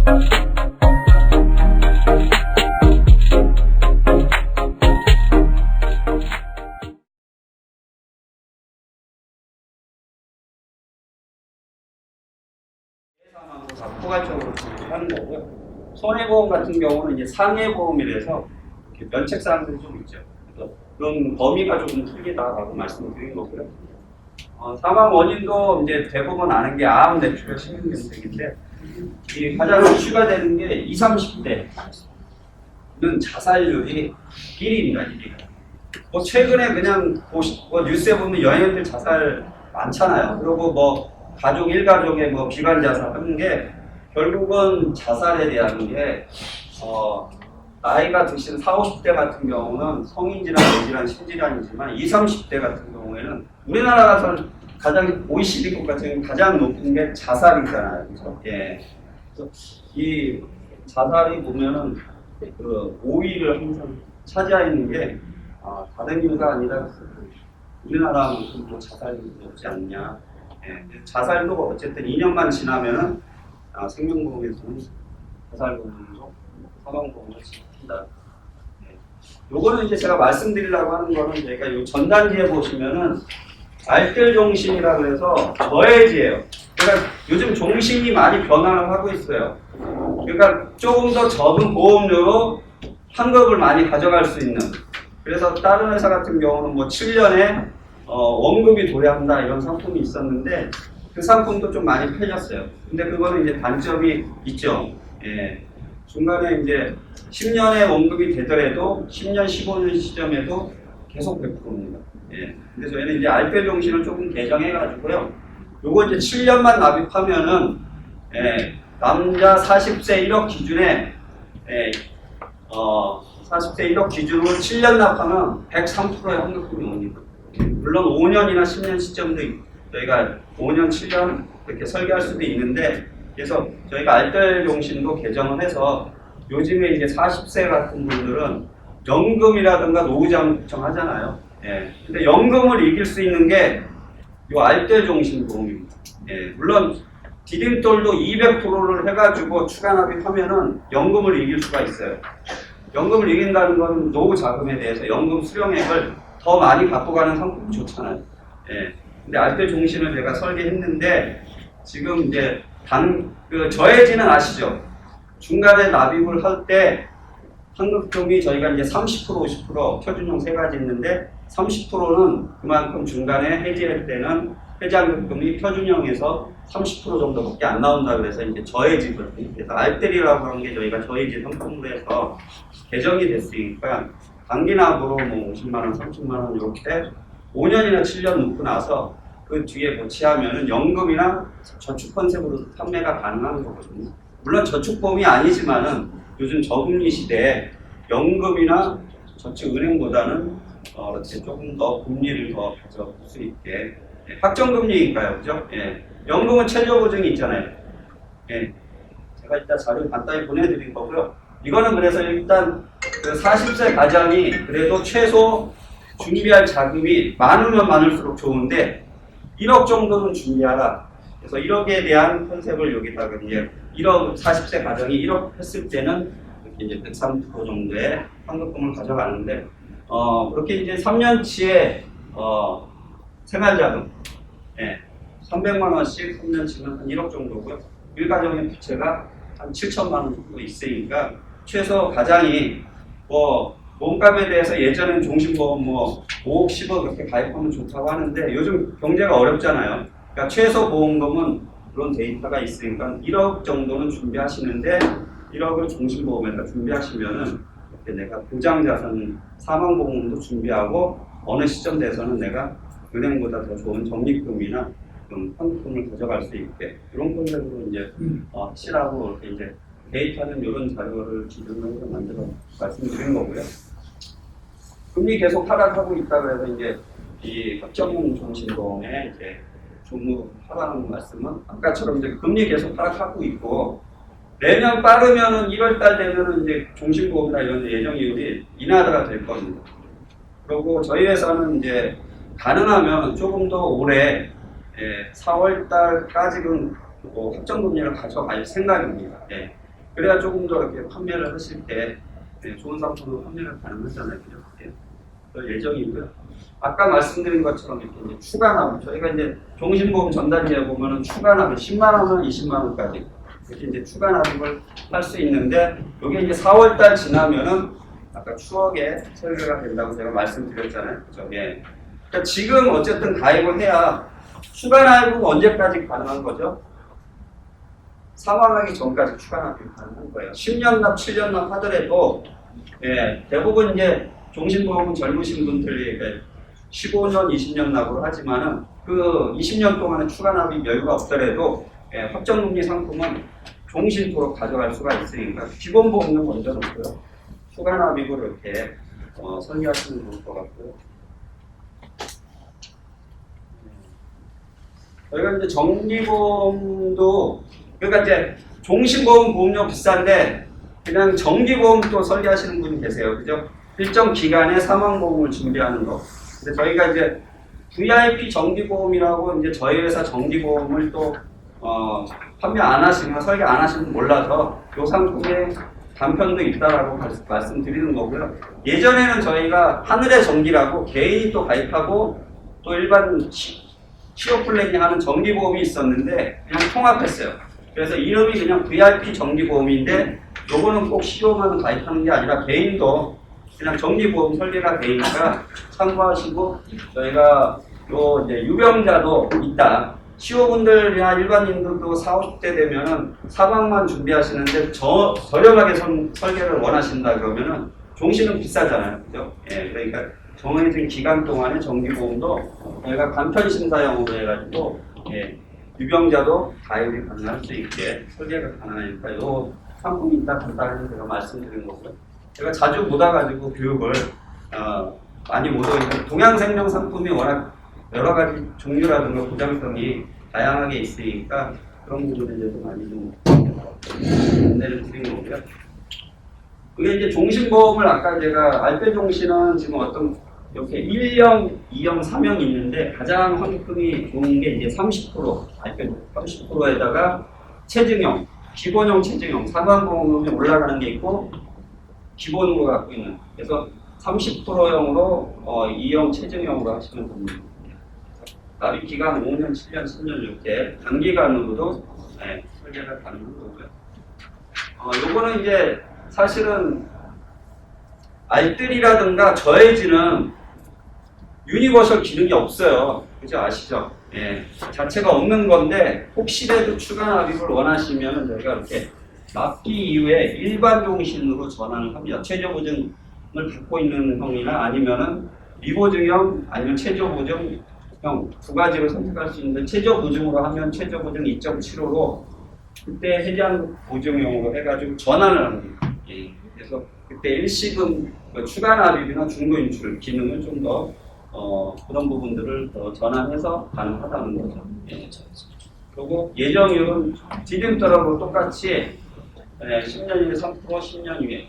다 포괄적으로 하는 거고요. 손해보험 같은 경우는 이제 상해보험이라서 이렇게 면책 사항들이 좀 있죠. 그래서 그런 범위가 조금 틀리다라고 말씀드린 거고요. 사망 원인도 이제 대부분 아는 게 암, 뇌출혈, 심근경색인데 이 가장 이슈가 되는 게 20, 30대는 자살률이 1위입니다. 1위가. 뭐 최근에 그냥 뭐 뉴스에 보면 연예인들 자살 많잖아요. 그리고 뭐 가족 일가족의 뭐 비관 자살하는 게 결국은 자살에 대한 게 나이가 드신 40, 50대 같은 경우는 성인질환, 뇌질환, 심질환이지만 20, 30대 같은 경우에는 우리나라가 가장 OECD 국가 중에 가장 높은 게 자살이잖아요. 그렇죠? 예. 그래서 이 자살이 보면은 그 5위를 항상 차지하는 게 다른 이유가 아니라 우리나라만큼 또 자살률이 높지 않냐. 예. 자살도 어쨌든 2년만 지나면은 생명보험에서는 자살보험으로 사망보험을 지킨다. 예. 요거는 이제 제가 말씀드리려고 하는 거는 저희가 요 전단지에 보시면은 알뜰 종신이라 그래서 저해지예요. 그러니까 요즘 종신이 많이 변화를 하고 있어요. 그러니까 조금 더 적은 보험료로 환급을 많이 가져갈 수 있는. 그래서 다른 회사 같은 경우는 뭐 7년에 원금이 도래한다 이런 상품이 있었는데 그 상품도 좀 많이 팔렸어요. 근데 그거는 이제 단점이 있죠. 예. 중간에 이제 10년에 원금이 되더라도 10년, 15년 시점에도 계속 100%입니다. 예. 근데 저희는 이제 알뜰 종신을 조금 개정해가지고요. 요거 이제 7년만 납입하면은 남자 40세 1억 기준에 40세 1억 기준으로 7년 납하면 103%의 환급금이 옵니다. 물론 5년이나 10년 시점도 저희가 5년, 7년 이렇게 설계할 수도 있는데 그래서 저희가 알뜰 종신도 개정을 해서 요즘에 이제 40세 같은 분들은 연금이라든가 노후자금 하잖아요. 예. 근데 연금을 이길 수 있는 게 요 알뜰 종신 보험입니다. 예. 물론 디딤돌도 200%를 해가지고 추가 납입하면은 연금을 이길 수가 있어요. 연금을 이긴다는 건 노후 자금에 대해서 연금 수령액을 더 많이 갖고 가는 상품이 좋잖아요. 예. 근데 알뜰 종신을 제가 설계했는데 지금 이제 저해지는 아시죠? 중간에 납입을 할 때 환급금이 저희가 이제 30%, 50% 표준형 세 가지 있는데 30%는 그만큼 중간에 해지할 때는 해지환급금이 표준형에서 30% 정도밖에 안 나온다 그래서 이제 저해지거든요. 그래서 알뜰이라고 하는 게 저희가 저해지 상품으로 해서 개정이 됐으니까 단기납으로 뭐 50만 원, 30만 원 이렇게 5년이나 7년 놓고 나서 그 뒤에 고치하면은 연금이나 저축 컨셉으로 판매가 가능한 거거든요. 물론 저축보험이 아니지만은 요즘 저금리 시대에 연금이나 저축은행보다는 이렇게 조금 더 금리를 더 가져올 수 있게 확정금리니까요, 그죠? 예. 연금은 최저보증이 있잖아요. 예. 제가 이따 자료 간단히 보내드린 거고요. 이거는 그래서 일단 그 40세 가장이 그래도 최소 준비할 자금이 많으면 많을수록 좋은데 1억 정도는 준비하라. 그래서 1억에 대한 컨셉을 여기다가 이제 1억 40세 가정이 1억 했을 때는 이렇게 이제 103% 정도의 환급금을 가져가는데 그렇게 이제 3년치의 생활자금 300만 원씩 3년치면 한 1억 정도고요. 1가정의 부채가 한 7천만 원 정도 있으니까 최소 가장이 몸값에 대해서 예전엔 종신보험 5억, 10억 그렇게 가입하면 좋다고 하는데 요즘 경제가 어렵잖아요. 그러니까 최소 보험금은 그런 데이터가 있으니까 1억 정도는 준비하시는데 1억을 종신보험에다 준비하시면은 내가 보장자산 사망보험도 준비하고 어느 시점 돼서는 내가 은행보다 더 좋은 적립금이나 환급금을 가져갈 수 있게 그런 컨셉으로 이제 확실하고 이렇게 이제 데이터는 이런 자료를 기준으로 해서 만들어 말씀드린 거고요. 금리 계속 하락하고 있다 그래서 이제 이 확정 종신보험에 이제 종무 하락하는 말씀은 아까처럼 이제 금리 계속 하락하고 있고 내년 빠르면은 1월달 되면은 이제 종신보험이나 이런 예정이율이 인하가 될 겁니다. 그리고 저희 회사는 이제 가능하면 조금 더 올해 4월달까지는 확정금리를 가져갈 생각입니다. 그래야 조금 더 이렇게 판매를 하실 때 좋은 상품으로 판매가 가능하잖아요. 그죠? 그럴 예정이고요. 아까 말씀드린 것처럼 이렇게 이제 추가납, 저희가 이제 종신보험 전단지에 보면은 추가납이 10만 원, 20만 원까지 이렇게 이제 추가납입을 할 수 있는데, 이게 이제 4월달 지나면은 아까 추억에 설계가 된다고 제가 말씀드렸잖아요. 그죠? 예. 그러니까 지금 어쨌든 가입을 해야 추가납입은 언제까지 가능한 거죠? 사망하기 전까지 추가납입이 가능한 거예요. 10년 납, 7년 납 하더라도 대부분 이제 종신보험은 젊으신 분들이 15년, 20년 납으로 하지만은 그 20년 동안에 추가납입 여유가 없더라도 확정금리 상품은 종신토록 가져갈 수가 있으니까 기본보험은 먼저 놓고요. 추가납입으로 이렇게 설계하시면 좋을 것 같고요. 저희가 이제 정기보험도, 그러니까 이제 종신보험 보험료 비싼데 그냥 정기보험도 설계하시는 분이 계세요. 그죠? 일정 기간에 사망보험을 준비하는 거. 근데 저희가 이제 VIP 정기보험이라고 이제 저희 회사 정기보험을 또 판매 안 하시면, 설계 안 하시면 몰라서 이 상품에 단편도 있다라고 말씀드리는 거고요. 예전에는 저희가 하늘의 정기라고 개인이 또 가입하고 또 일반 취업 플래닝 하는 정기보험이 있었는데 그냥 통합했어요. 그래서 이름이 그냥 VIP 정기보험인데 요거는 꼭 실용만 가입하는 게 아니라 개인도 그냥 정기보험 설계가 되니까 참고하시고, 저희가 요 이제 유병자도 있다. 시호분들이나 일반인들도 40, 50대 되면은 사망만 준비하시는데 저렴하게 설계를 원하신다 그러면은 종신은 비싸잖아요. 그죠? 예, 그러니까 정해진 기간 동안에 정기보험도 저희가 간편심사용으로 해가지고 유병자도 가입이 가능할 수 있게 설계가 가능하니까 요 상품이 있다 간단히 제가 말씀드린 거고요. 제가 자주 못 와가지고 교육을 많이 못 오니까 동양생명 상품이 워낙 여러 가지 종류라든가 보장성이 다양하게 있으니까 그런 부분에 대해서 많이 좀 안내를 드린 거고요. 그게 이제 종신보험을 아까 제가 알페종신은 지금 어떤 이렇게 1형, 2형, 3형이 있는데 가장 환급금이 좋은 게 이제 30%, 알페종 30%에다가 체증형, 기본형 체증형, 사망보험금이 올라가는 게 있고 기본으로 갖고 있는, 그래서 30%형으로 2형 체증형으로 하시면 됩니다. 납입 기간 5년, 7년, 10년 이렇게 단기간으로도 설계가 가능한 거고요. 요거는 이제 사실은 알뜰이라든가 저해지는 유니버설 기능이 없어요. 그죠? 아시죠? 예. 자체가 없는 건데 혹시라도 추가 납입을 원하시면 저희가 이렇게 납기 이후에 일반 종신으로 전환을 합니다. 최저 보증을 갖고 있는 형이나 아니면은 미보증형 아니면 최저 보증형 두 가지를 선택할 수 있는데, 최저 보증으로 하면 최저 보증 2.75로 그때 해지한 보증형으로 해가지고 전환을 합니다. 예. 그래서 그때 일시금 추가 납입이나 중도 인출 기능을 좀 더 그런 부분들을 더 전환해서 가능하다는 거죠. 예. 그리고 예정률은 디딤터라고 똑같이 10년이면 3%, 10년 이후에.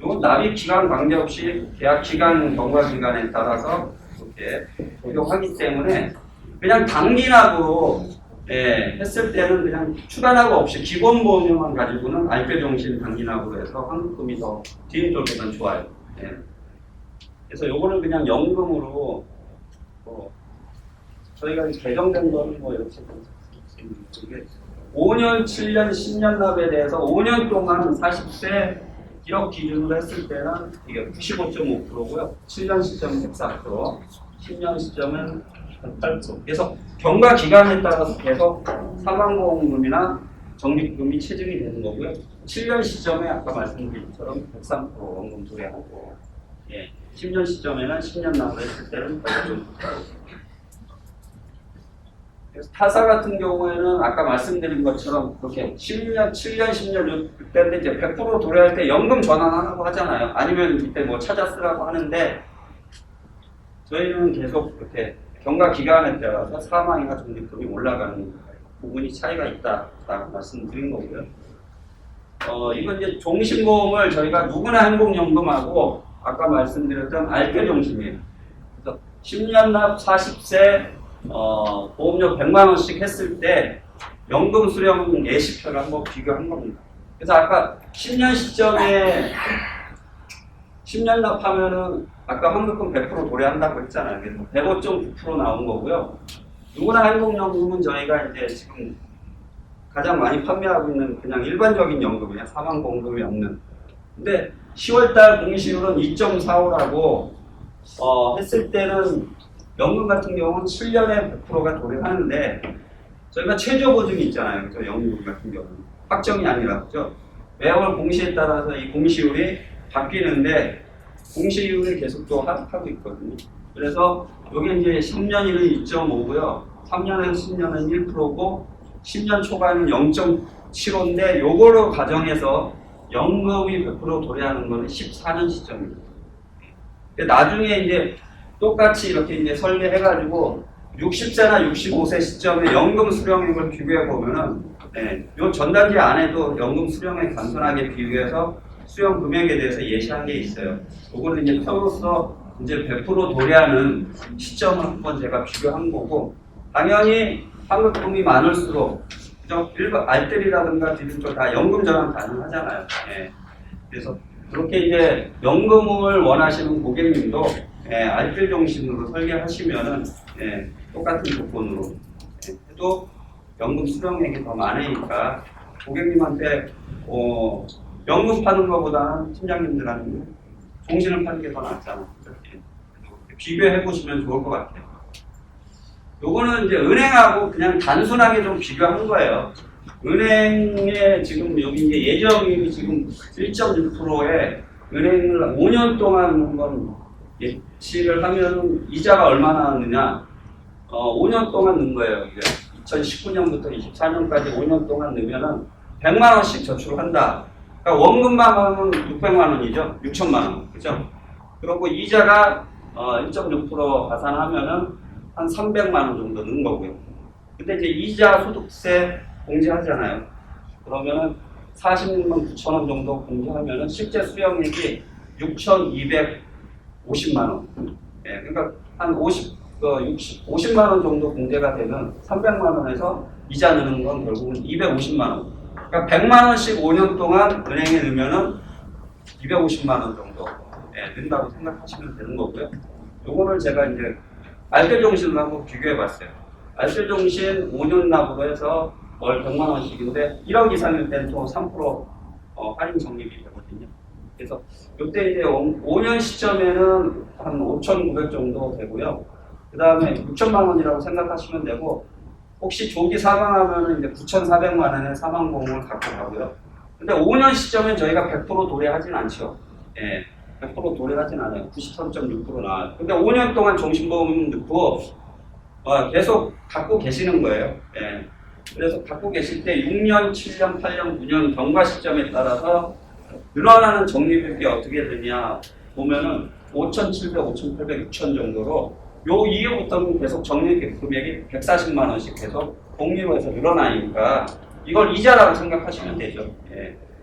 이건 납입 기간 관계없이 계약 기간, 경과 기간에 따라서 이렇게 적용하기 때문에 그냥 단기납으로 했을 때는 그냥 추가납 없이 기본 보험료만 가지고는 알페종신 단기납으로 해서 환급금이 더 디딤돌보다는 좋아요. 그래서 요거는 그냥 연금으로 저희가 개정된 거는 이렇게 5년, 7년, 10년 납에 대해서 5년 동안 40세 1억 기준으로 했을 때는 이게 95.5%고요. 7년 시점은 104%, 10년 시점은 8%. 그래서 경과 기간에 따라서 계속 사망보험금이나 적립금이 체증이 되는 거고요. 7년 시점에 아까 말씀드린 것처럼 103% 원금 부여하고, 10년 시점에는 10년 납을 했을 때는 8%. 그래서 타사 같은 경우에는 아까 말씀드린 것처럼 그렇게 10년, 7년, 10년 그때인데 이제 100% 도래할 때 연금 전환하라고 하잖아요. 아니면 그때 뭐 찾아 쓰라고 하는데 저희는 계속 그렇게 경과 기간에 따라서 사망이나 적립금이 올라가는 부분이 차이가 있다라고 말씀드린 거고요. 이건 이제 종신보험을 저희가 누구나 행복연금하고 아까 말씀드렸던 알뜰종신이에요. 그래서 10년 납 40세 보험료 100만 원씩 했을 때 연금 수령 예시표를 한번 비교한 겁니다. 그래서 아까 10년 시점에 10년 납하면은 아까 환급금 100% 도래한다고 했잖아요. 그래서 105.9% 나온 거고요. 누구나 행복연금은 저희가 이제 지금 가장 많이 판매하고 있는 그냥 일반적인 연금이야. 사망보험금이 없는. 근데 10월달 공시율은 2.45라고 했을 때는 연금 같은 경우는 7년에 100%가 도래하는데 저희가 최저 보증이 있잖아요. 그죠? 연금 같은 경우는 확정이 아니라 그죠? 매월 공시에 따라서 이 공시율이 바뀌는데 공시율이 계속 또 하락하고 있거든요. 그래서 이게 이제 3년에는 2.5고요. 3년에서 10년은 1%고 10년 초과는 0.75인데 요거로 가정해서 연금이 100% 도래하는 거는 14년 시점입니다. 나중에 이제 똑같이 이렇게 이제 설계해가지고 60세나 65세 시점에 연금 수령액을 비교해 보면은 요 전단지 안에도 연금 수령액 간단하게 비교해서 수령 금액에 대해서 예시한 게 있어요. 요거는 이제 표로서 이제 100% 도래하는 시점을 한번 제가 비교한 거고 당연히 환급금이 많을수록 일반 알뜰이라든가 디지털 다 연금 전환 가능하잖아요. 그래서 그렇게 이제 연금을 원하시는 고객님도 알뜰 중심으로 설계하시면은 똑같은 조건으로 해도 연금 수령액이 더 많으니까 고객님한테 연금 파는 것보다는 팀장님들한테 종신을 파는 게 더 낫잖아. 비교해 보시면 좋을 것 같아요. 요거는 이제 은행하고 그냥 단순하게 좀 비교한 거예요. 은행에 지금 여기 이제 예정이 지금 1.6%에 은행을 5년 동안 한번 예치를 하면 이자가 얼마 나왔느냐? 5년 동안 넣은 거예요. 이게 2019년부터 24년까지 5년 동안 넣으면은 100만 원씩 저축을 한다. 그러니까 원금만 하면 600만 원이죠. 6천만 원. 그죠? 그리고 이자가 1.6% 가산하면은 한 300만 원 정도 넣은 거고요. 근데 이제 이자 소득세 공제하잖아요. 그러면은 46만 9천 원 정도 공제하면은 실제 수령액이 6,250만 원. 그러니까 한 50만 원 정도 공제가 되면 300만 원에서 이자 넣는 건 결국은 250만 원. 그러니까 100만 원씩 5년 동안 은행에 넣으면은 250만 원 정도 든다고 생각하시면 되는 거고요. 요거를 제가 이제 알뜰종신을 한번 비교해 봤어요. 알뜰종신 5년 납으로 해서 월 100만 원씩인데 1억 이상일 때는 또 3% 할인 적립이 되거든요. 그래서 이때 이제 5년 시점에는 한 5,900 정도 되고요. 그 다음에 6천만 원이라고 생각하시면 되고 혹시 조기 사망하면 이제 9,400만 원의 사망보험을 갖고 가고요. 근데 5년 시점엔 저희가 100% 도래하진 않죠. 100% 도래하진 않아요. 93.6% 나와요. 근데 5년 동안 종신보험 넣고 계속 갖고 계시는 거예요. 그래서 갖고 계실 때 6년, 7년, 8년, 9년 경과 시점에 따라서 늘어나는 적립액이 어떻게 되냐 보면은 5,700, 5,800, 6,000 정도로 요 이후부터는 계속 적립 금액이 140만 원씩 계속 복리로해서 늘어나니까 이걸 이자라고 생각하시면 되죠.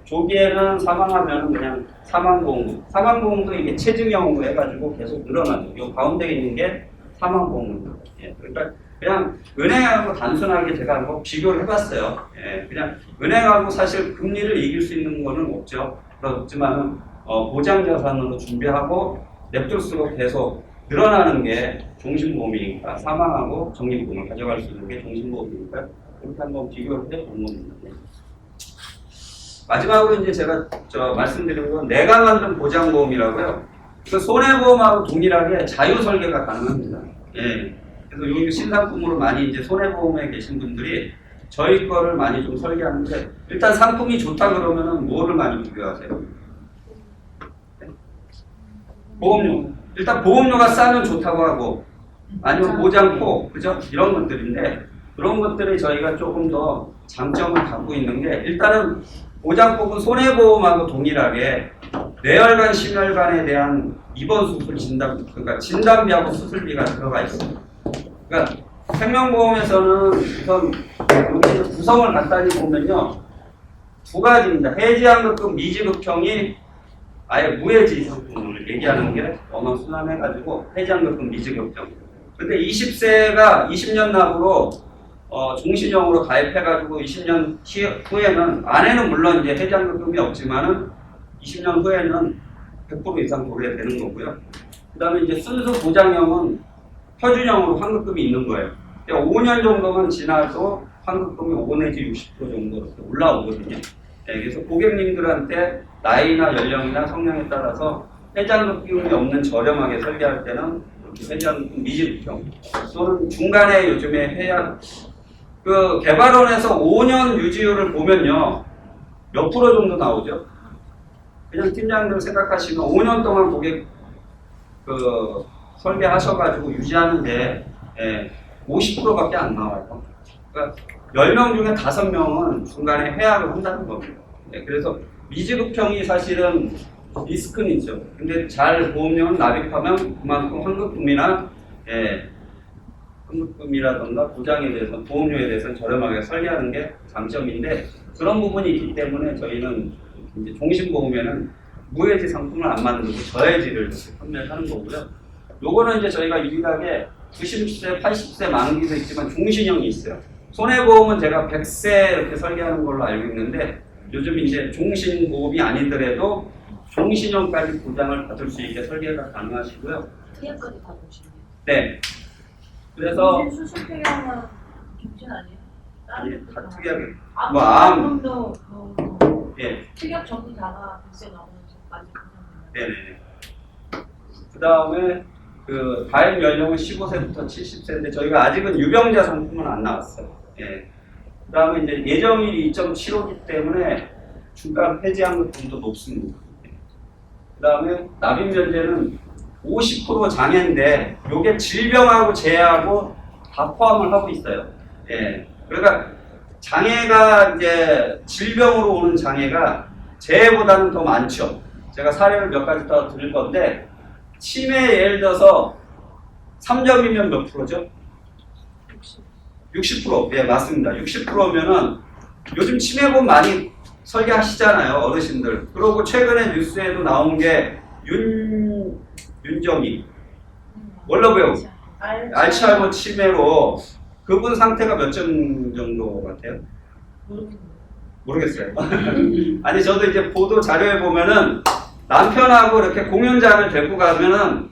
조기에는 사망하면 그냥 사망보험도 이게 체증형으로 해가지고 계속 늘어나죠. 요 가운데 있는 게 사망보험입니다. 그러니까 그냥 은행하고 단순하게 제가 한번 비교를 해봤어요. 그냥 은행하고 사실 금리를 이길 수 있는 거는 없죠. 그렇지만은 보장자산으로 준비하고 냅둘수록 계속 늘어나는 게 종신보험이니까 사망하고 적립금을 가져갈 수 있는 게 종신보험이니까 이렇게 한번 비교를 해보는 겁니다. 마지막으로 이제 제가 말씀드린 건 내가 만든 보장보험이라고요. 그 손해보험하고 동일하게 자유 설계가 가능합니다. 그래서 여기 신상품으로 많이 이제 손해보험에 계신 분들이 저희 거를 많이 좀 설계하는데 일단 상품이 좋다 그러면은 뭐를 많이 비교하세요? 보험료. 일단 보험료가 싸면 좋다고 하고 아니면 보장폭, 그죠? 이런 것들인데 그런 것들이 저희가 조금 더 장점을 갖고 있는 게 일단은 보장폭은 손해보험하고 동일하게 뇌혈관, 심혈관에 대한 입원 수술 진단, 그러니까 진단비하고 수술비가 들어가 있습니다. 그러니까 생명보험에서는 우선 여기 구성을 간단히 보면요. 두 가지입니다. 해지환급금 미지급형이 아예 무해지 상품을 얘기하는 게 언어 순환해가지고 해지환급금 미지급형. 근데 20세가 20년 납으로 종신형으로 가입해가지고 20년 후에는 안에는 물론 이제 해지환급금이 없지만은 20년 후에는 100% 이상 돌려야 되는 거고요. 그 다음에 이제 순수 보장형은 표준형으로 환급금이 있는 거예요. 그러니까 5년 정도만 지나도 환급금이 5 내지 60% 정도 이렇게 올라오거든요. 네, 그래서 고객님들한테 나이나 연령이나 성향에 따라서 해지환급금이 없는 저렴하게 설계할 때는 이렇게 해지환급금 미지급형 또는 중간에 요즘에 해야 그 개발원에서 5년 유지율을 보면요 몇 프로 정도 나오죠? 그냥 팀장님 생각하시면 5년 동안 고객 그 설계하셔가지고 유지하는데 50%밖에 안 나와요. 그러니까 10명 중에 5명은 중간에 해약을 한다는 겁니다. 그래서 미지급형이 사실은 리스크는 있죠. 근데 잘 보험료는 납입하면 그만큼 환급금이라던가 보장에 대해서 보험료에 대해서는 저렴하게 설계하는 게 장점인데 그런 부분이 있기 때문에 저희는 이제 종신보험에는 무해지 상품을 안 만들고 저해지를 판매를 하는 거고요. 요거는 이제 저희가 유일하게 90세, 80세 만기도 있지만 종신형이 있어요. 손해보험은 제가 100세 이렇게 설계하는 걸로 알고 있는데 요즘 이제 종신보험이 아니더라도 종신형까지 보장을 받을 수 있게 설계가 가능하시고요. 특약까지 다 보시네요. 네. 그래서 수술 특약은 종신 아니에요? 아니, 다 특약이 뭐 암도 예. 특약 전부 다가 100세 넘으면 까지 네네. 그 다음에 그 가입 연령은 15세부터 70세인데 저희가 아직은 유병자 상품은 안 나왔어요. 예. 그 다음에 이제 예정일이 2.75기 때문에 중간 폐지환급금도 높습니다. 그 다음에 납입 면제는 50% 장애인데 요게 질병하고 재해하고 다 포함을 하고 있어요. 예. 그러니까 장애가 이제 질병으로 오는 장애가 재해보다는 더 많죠. 제가 사례를 몇 가지 더 드릴 건데 치매 예를 들어서 3점이면 몇 프로죠? 60%. 예, 맞습니다. 60%면은 요즘 치매보험 많이 설계하시잖아요, 어르신들. 그리고 최근에 뉴스에도 나온 게 윤정희 원로배우 알츠하이머 치매로 그분 상태가 몇 점 정도 같아요? 모르겠어요. 아니 저도 이제 보도 자료에 보면은 남편하고 이렇게 공연장을 데리고 가면은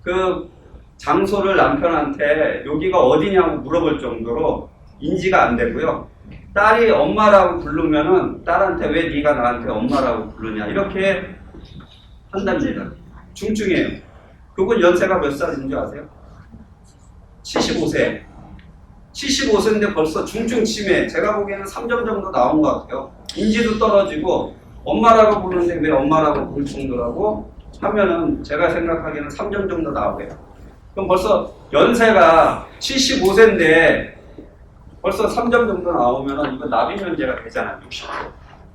그 장소를 남편한테 여기가 어디냐고 물어볼 정도로 인지가 안 되고요. 딸이 엄마라고 부르면은 딸한테 왜 네가 나한테 엄마라고 부르냐 이렇게 한답니다. 중증이에요. 그분 연세가 몇 살인 줄 아세요? 75세. 75세인데 벌써 중증 치매. 제가 보기에는 3점 정도 나온 것 같아요. 인지도 떨어지고 엄마라고 부르는데 왜 엄마라고 부를 정도라고 하면은 제가 생각하기에는 3점 정도 나오고요. 그럼 벌써 연세가 75세인데 벌써 3점 정도 나오면은 이거 납입 면제가 되잖아요. 60%.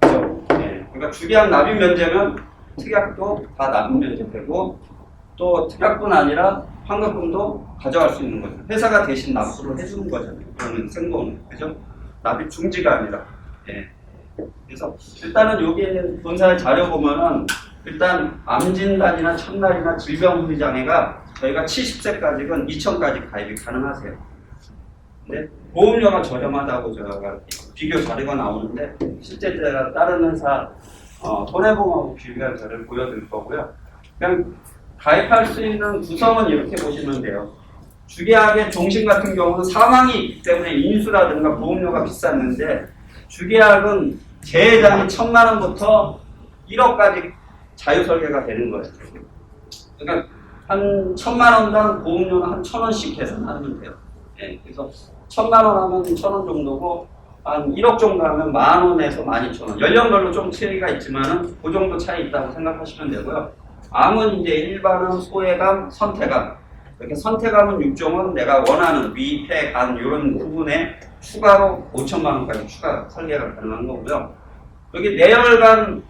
그렇죠? 네. 그러니까 주계약 납입 면제면 특약도 다 납입 면제되고 또 특약뿐 아니라 환급금도 가져갈 수 있는 거죠. 회사가 대신 납부를 해주는 거잖아요. 그러면 생보험은 그죠? 납입 중지가 아니라. 예. 그래서 일단은 여기에 본사의 자료 보면은 일단 암 진단이나 첫날이나 질병 후리 장애가 저희가 70세까지는 2천까지 가입이 가능하세요. 근데 보험료가 저렴하다고 제가 비교 자료가 나오는데 실제 제가 다른 회사 손해보험하고 비교한 자료를 보여드릴 거고요. 그냥 가입할 수 있는 구성은 이렇게 보시면 돼요. 주계약의 종신 같은 경우는 사망이 있기 때문에 인수라든가 보험료가 비쌌는데 주계약은 재해장이 1,000만 원부터 1억까지 자유설계가 되는 거예요. 그러니까 한 1,000만 원당 보험료는 한 1,000원씩 계산하면 돼요. 네, 그래서 1,000만 원 하면 1,000원 정도고 한 1억 정도 하면 10,000원에서 12,000원. 연령별로 좀 차이가 있지만은 그 정도 차이 있다고 생각하시면 되고요. 암은 이제 일반암, 소외감, 선택암. 이렇게 선택암은 6종은 내가 원하는 위, 폐, 간 이런 부분에 추가로 5천만 원까지 추가 설계가 가능한 거고요. 여기 내혈관,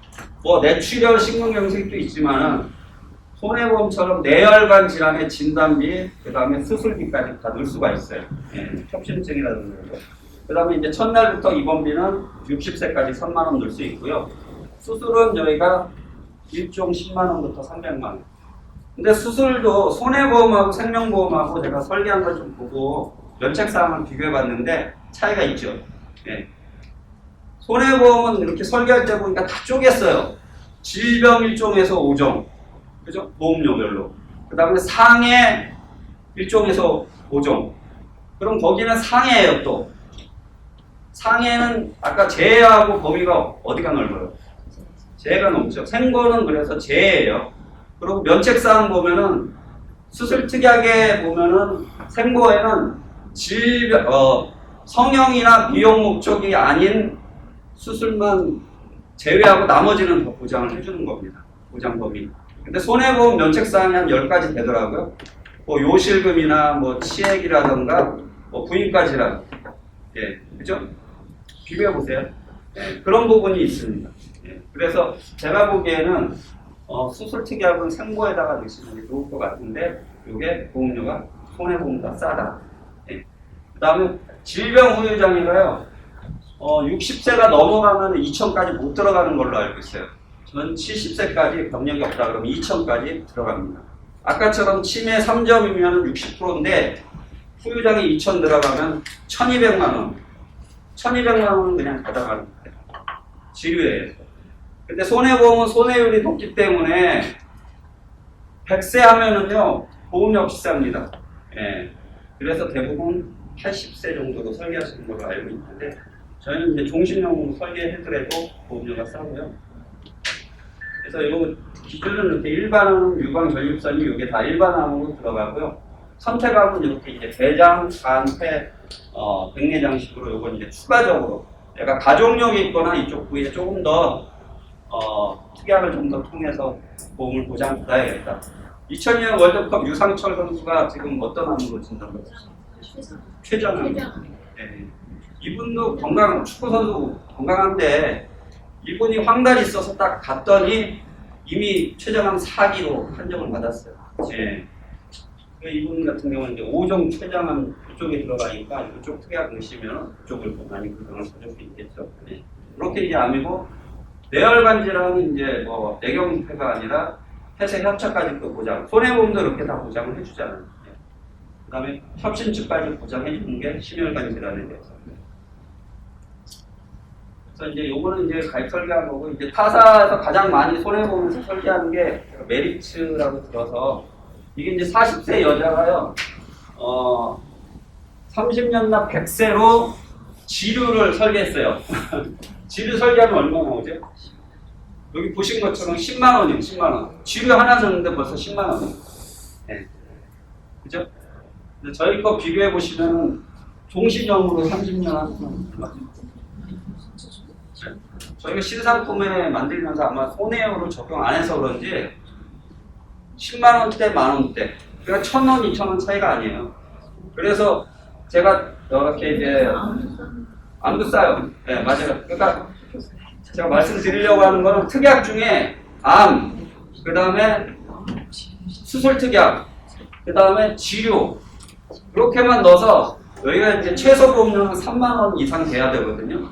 뭐 뇌출혈, 심근경색도 있지만은 손해보험처럼 내혈관 질환의 진단비, 그 다음에 수술비까지 다 넣을 수가 있어요. 예, 협심증이라든가. 그 다음에 이제 첫날부터 입원비는 60세까지 3만 원 넣을 수 있고요. 수술은 저희가 1종 10만 원부터 300만 원. 근데 수술도 손해보험하고 생명보험하고 제가 설계한 걸 좀 보고 면책사항을 비교해봤는데 차이가 있죠. 예. 손해보험은 이렇게 설계할 때 보니까 다 쪼갰어요. 질병 1종에서 5종, 그죠? 보험료별로. 그 다음에 상해 1종에서 5종. 그럼 거기는 상해예요, 또. 상해는 아까 재해하고 범위가 어디가 넓어요? 재해가 넓죠. 생고는 그래서 재해예요. 그리고 면책사항 보면은 수술특약에 보면은 생고에는 성형이나 비용 목적이 아닌 수술만 제외하고 나머지는 더 보장을 해주는 겁니다. 보장 범위. 근데 손해보험 면책사항이 한 10가지 되더라고요. 뭐 요실금이나 뭐 치액이라던가 뭐 부인까지라. 예, 그죠? 비교해보세요. 예, 그런 부분이 있습니다. 예, 그래서 제가 보기에는 수술특약은 생보에다가 넣으시는 게 좋을 것 같은데 이게 보험료가 손해보험보다 싸다. 예. 그 다음에 질병 후유장애가요. 60세가 넘어가면 2천까지 못 들어가는 걸로 알고 있어요. 전 70세까지 병력이 없다 그러면 2천까지 들어갑니다. 아까처럼 치매 3점이면 60%인데 후유장애 2천 들어가면 1200만 원. 1200만 원은 그냥 가져가는 거예요. 지류예요. 근데 손해보험은 손해율이 높기 때문에 100세 하면은요 보험료 비쌉니다. 예. 그래서 대부분 80세 정도로 설계하시는 걸로 알고 있는데 저희는 이제 종신형으로 설계해더라도 보험료가 싸고요. 그래서 이 기준은 이렇게 일반암, 유방, 전립선이 이게 다 일반암으로 들어가고요. 선택암은 이렇게 이제 대장, 간, 폐, 백내장식으로 이건 이제 추가적으로 내가 가족력이 있거나 이쪽 부위에 조금 더 특약을 좀 더 통해서 보험을 보장받아야겠다. 2002년 월드컵 유상철 선수가 지금 어떤 암으로 진단받았어요? 췌장암. 네. 이분도 축구 선수 건강한데 이분이 황달이 있어서 딱 갔더니 이미 췌장암 4기로 판정을 받았어요. 네. 이분 같은 경우는 이제 5종 췌장암 그쪽에 들어가니까 그쪽 특약 넣으시면 그쪽을 더 많이 구성을 해줄 수 있겠죠. 네. 그렇게 이제 암이고 뇌혈관 질환은 이제 뭐 뇌경색가 아니라 폐쇄 협착까지 또 보장. 손해보험도 이렇게 다 보장을 해주잖아요. 네. 그 다음에 협심증까지 보장해주는 게 심혈관 질환에 대해서. 그래서 이제 요거는 이제 가입 설계한 거고, 이제 타사에서 가장 많이 손해보면서 설계하는 게 메리츠라고 들어서, 이게 이제 40세 여자가요, 30년 납 100세로 지류를 설계했어요. 지류 설계하면 얼마 나오죠? 여기 보신 것처럼 10만 원이에요, 10만 원. 지류 하나 줬는데 벌써 10만 원이에요. 네. 그죠? 근데 저희 거 비교해 보시면 종신형으로 30년 하면 저희가 신상품에 만들면서 아마 손해율을 적용 안 해서 그런지 10만 원대, 만 원대. 그러니까 1,000원, 2,000원 차이가 아니에요. 그래서 제가 이렇게 이제 암도 싸요. 네, 맞아요. 그러니까 제가 말씀드리려고 하는 거는 특약 중에 암, 그 다음에 수술 특약, 그 다음에 치료 그렇게만 넣어서 여기가 이제 최소 보험료는 3만 원 이상 돼야 되거든요.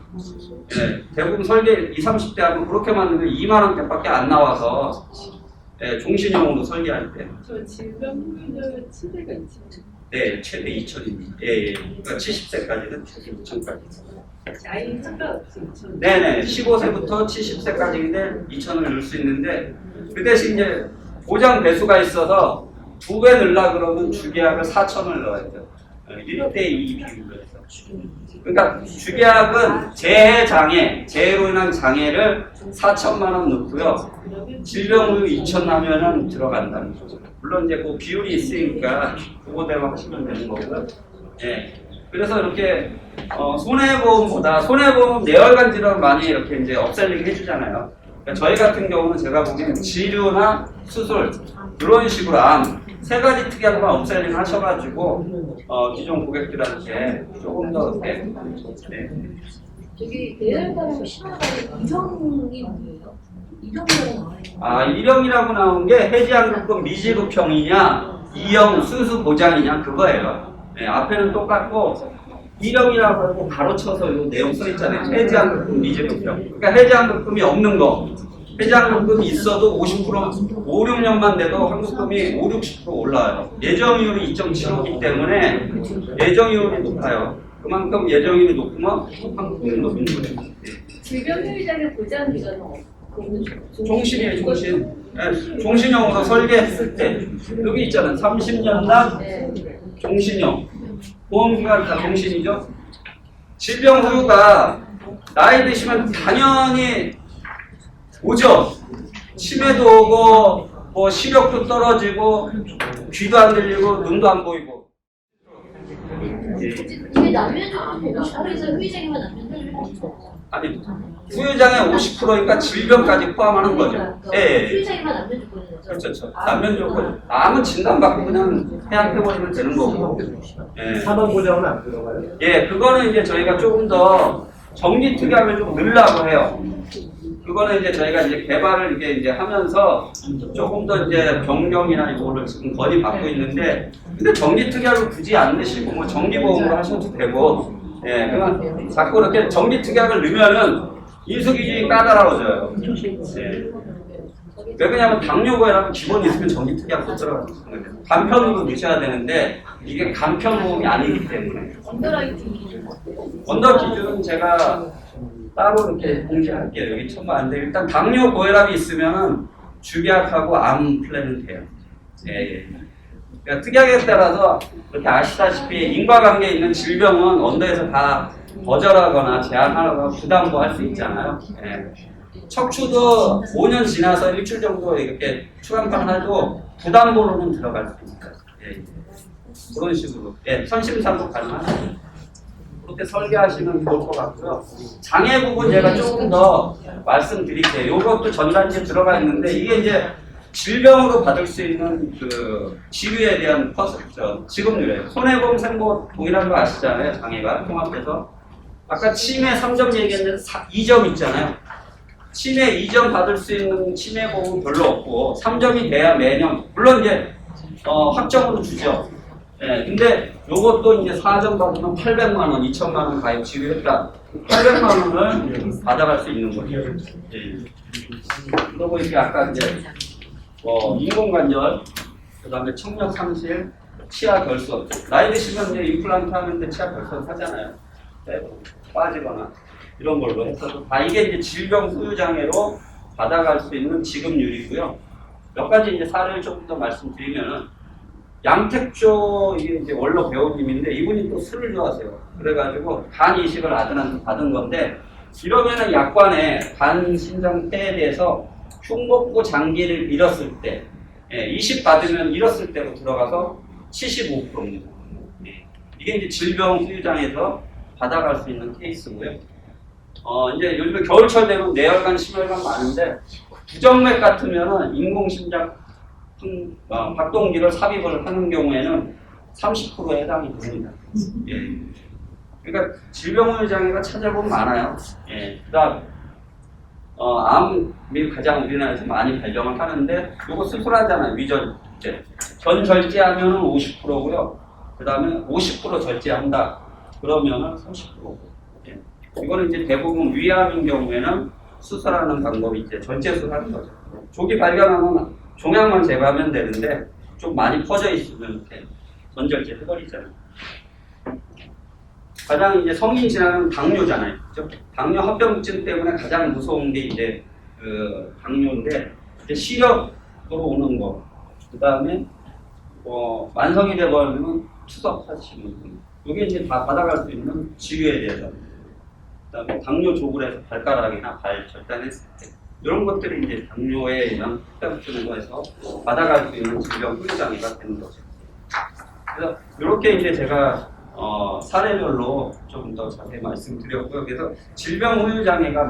네, 대부분 설계 20, 30대 하면 그렇게만 넣으면 2만 원대밖에 안 나와서 네, 종신형으로 설계할 때. 저 질병 후유를 치대가 있죠. 네, 최대 2천입니다. 예, 예. 그러니까 70세까지는 최대 2천까지. 나이 상관없이 2천. 네네, 15세부터 70세까지인데 2천을 넣을 수 있는데 그 대신 이제 보장 배수가 있어서 2배 넣으려 그러면 주계약을 4천을 넣어야죠. 1대2 비율로 해서. 그러니까 주계약은 재해로 인한 장애를 4천만 원 넣고요. 질병 후유 2천 나면은 들어간다는 거죠. 물론 이제 그 비율이 있으니까 그거대로 하시면 되는 거고요. 예. 그래서 이렇게 손해보험보다 손해보험 뇌혈관 질환 많이 이렇게 이제 업셀링 해주잖아요. 그러니까 저희 같은 경우는 제가 보기엔 치료나 수술 이런 식으로 암 세 가지 특약만 업셀링 하셔가지고 기존 고객들한테 조금 더 이렇게 네. 저기 뇌혈관하고 심혈관이 이성이 뭐예요? 이성이라고 나와요. 아, 1형이라고 나온 게 해지환급금 미지급형이냐 2형 순수 보장이냐 그거예요. 네, 앞에는 똑같고 1형이라고 하고 바로 쳐서 이 내용 써 있잖아요. 해지환급금 미지급형. 그러니까 해지환급금이 없는 거. 회장연금이 있어도 50%, 5, 6년만 돼도 환급금이 5, 60% 올라요. 예정이율이 2.75이기 때문에 예정이율이 높아요. 그만큼 예정이율이 높으면 환급금이 높은 거예요. 질병휴일장애 보장 기간은 종신이에요, 종신. 네, 종신형으로 설계했을 때 여기 있잖아요. 30년당 네. 종신형. 보험기간 다 종신이죠. 질병 후유가 나이 드시면 당연히 오죠. 치매도 오고 뭐 시력도 떨어지고 귀도 안 들리고 눈도 안 보이고. 이게 남녀적으로 보고 싶어서 후유장애만 남녀적으로 아니 후유장애 50%니까 질병까지 포함하는 거죠. 예. 후유장애만 남녀적으로 그렇죠. 남면 조건 암은 진단받고 그냥 해약해버리면 되는 거고. 예. 사망 보장은 안 들어가요? 예, 그거는 이제 저희가 조금 더 정기 특약을 좀 넣으려고 해요. 그거는 이제 저희가 이제 개발을 이제 하면서 조금 더 이제 변경이나 이거를 지금 건의받고 있는데, 근데 정기 특약을 굳이 안 넣으시고 뭐 정기보험으로 하셔도 되고, 예, 그러면 자꾸 이렇게 정기 특약을 넣으면은 인수기준이 까다로워져요. 예. 왜 그러냐면 당뇨고에라면 기본이 있으면 정기 특약 못 들어가는 거예요. 간편으로 넣으셔야 되는데 이게 간편보험이 아니기 때문에. 언더라이팅 기준 어때요? 언더 기준은 제가 따로 이렇게 공지할게요. 여기 첨부 안 돼요. 일단 당뇨 고혈압이 있으면은 주기약하고 암 플랜은 돼요. 예, 예. 그러니까 특약에 따라서 이렇게 아시다시피 인과관계 있는 질병은 언더에서 다 거절하거나 제한하거나 부담도 할 수 있잖아요. 예. 척추도 5년 지나서 일주일 정도 이렇게 추간판 해도 부담보로는 들어갈 수 있어요. 예. 그런 식으로. 예, 선심사도 가능하죠. 그렇게 설계하시면 좋을 것 같고요. 장애 부분 제가 조금 더 말씀드릴게요. 이것도 전단지에 들어가 있는데 이게 이제 질병으로 받을 수 있는 그 치료에 대한 지급률이에요. 손해보험 생보 동일한 거 아시잖아요. 장애가 통합해서. 아까 치매 3점 얘기했는데 2점 있잖아요. 치매 2점 받을 수 있는 치매보험은 별로 없고 3점이 돼야 매년 물론 이제 확정으로 주죠. 예, 근데 요것도 이제 4점 받으면 800만 원, 2천만 원 가입 지급했다. 800만 원을 받아갈 수 있는 거죠. 예. 그리고 이렇게 아까 이제 인공관절, 그다음에 청력 상실, 치아 결손. 나이 드시면 이제 임플란트 하는데 치아 결손 하잖아요. 빠지거나 이런 걸로 해서 다 이게 이제 질병 후유 장애로 받아갈 수 있는 지급률이고요. 몇 가지 이제 사례를 조금 더 말씀드리면은 양택조 이게 이제 원로 배우님인데 이분이 또 술을 좋아하세요. 그래가지고 간 이식을 아들한테 받은 건데 이러면은 약관에 간 신장 폐에 대해서 흉복부 장기를 잃었을 때, 이식 받으면 잃었을 때로 들어가서 75%입니다. 이게 이제 질병 후유 장애에서 받아갈 수 있는 케이스고요. 이제 요즘에 겨울철 되면 뇌혈관, 심혈관 많은데 부정맥 같으면은 인공심장 박동기를 삽입을 하는 경우에는 30%에 해당이 됩니다. 예. 그러니까 질병후유 장애가 찾아보면 많아요. 예. 그다음 암이 가장 우리나라에서 많이 발병을 하는데 이거 수술하잖아요. 위절제. 전절제하면 50%고요. 그다음에 50% 절제한다. 그러면은 30%고. 예. 이거는 이제 대부분 위암인 경우에는 수술하는 방법이 이제 전체 수술하는 거죠. 조기 발견하면 종양만 제거하면 되는데 좀 많이 퍼져 있으면 이렇게 전절제 해버리잖아요. 가장 이제 성인 지나면 당뇨잖아요. 그렇죠? 당뇨 합병증 때문에 가장 무서운 게 이제 그 당뇨인데 이제 시력으로 오는 거. 그다음에 만성이 돼버리면 투석하시는 분. 이게 이제 다 받아갈 수 있는 치료에 대해서. 그다음에 당뇨 조절해서 발가락이나 발 절단했을 때 이런 것들이 이제 당뇨에 의한 합병증으로 해서 받아갈 수 있는 질병 후유 장애가 되는 거죠. 그래서 이렇게 이제 제가 사례별로 좀 더 자세히 말씀드렸고요. 그래서 질병 후유 장애가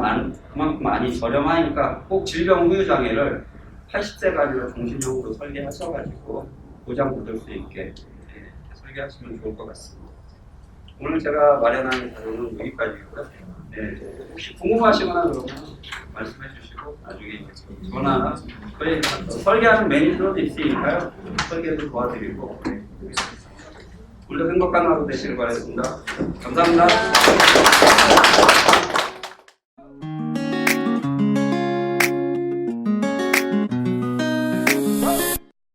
그만큼 많이 저렴하니까 꼭 질병 후유 장애를 80세까지로 종신형으로 설계하셔가지고 보장받을 수 있게 설계하시면 좋을 것 같습니다. 오늘 제가 마련한 자료는 여기까지고요. 네, 혹시 궁금하시거나 그러면 말씀해 주시고 나중에 전화나 저희 설계하는 매니저도 있으니까요. 설계도 도와드리고 오늘도 행복한 하루 되시길 바라겠습니다. 감사합니다.